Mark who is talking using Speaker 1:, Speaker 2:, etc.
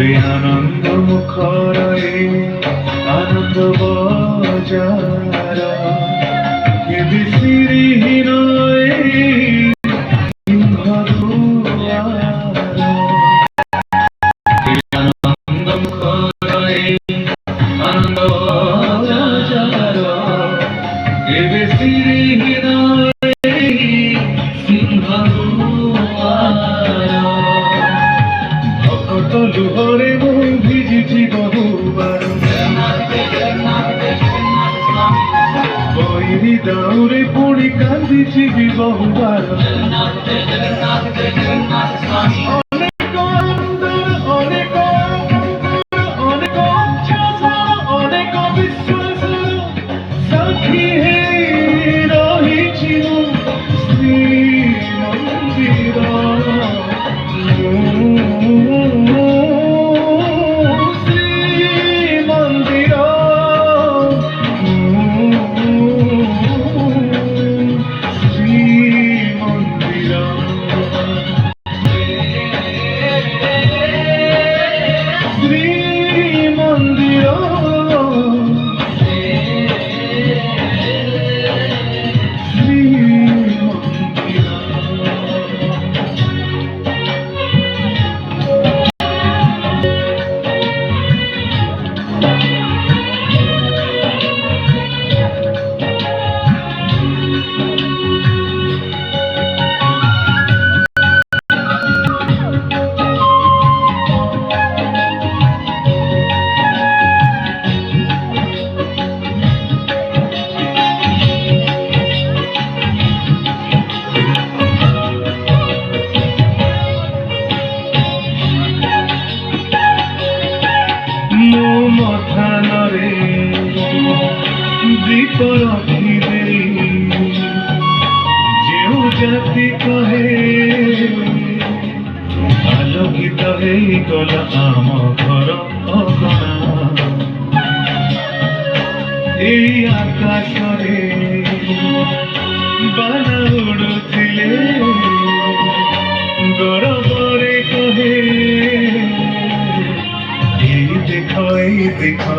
Speaker 1: আনন্দ মুখরে আনন্দ বজার কেবে সিঁড়িহীন সিংহ দুয়ার আনন্দ মুখরে আনন্দ বজার কেবে সিঁড়িহীন সিংহ দুয়ার ভক্ত লুহরে মই ভিজিছি বহুবার বৈরি দাউরে পড়ি কান্দিছি বহুবার অনেক অন্তর অনেক অনেক অচ্ছ্বাস অনেক বিশ্বাস সাক্ষী হে রহিছিল শ্রী মন্দির মথানরে দীপ রখিবে যেউ জাতি কহে আলোকিত ହେଇଗଲା ଆମ ଘର ଅଗଣା ଏଇ ଆକାଶରେ ବାନା ଉଡୁଥିଲେ ଗରବରେ କହେ এই দেখো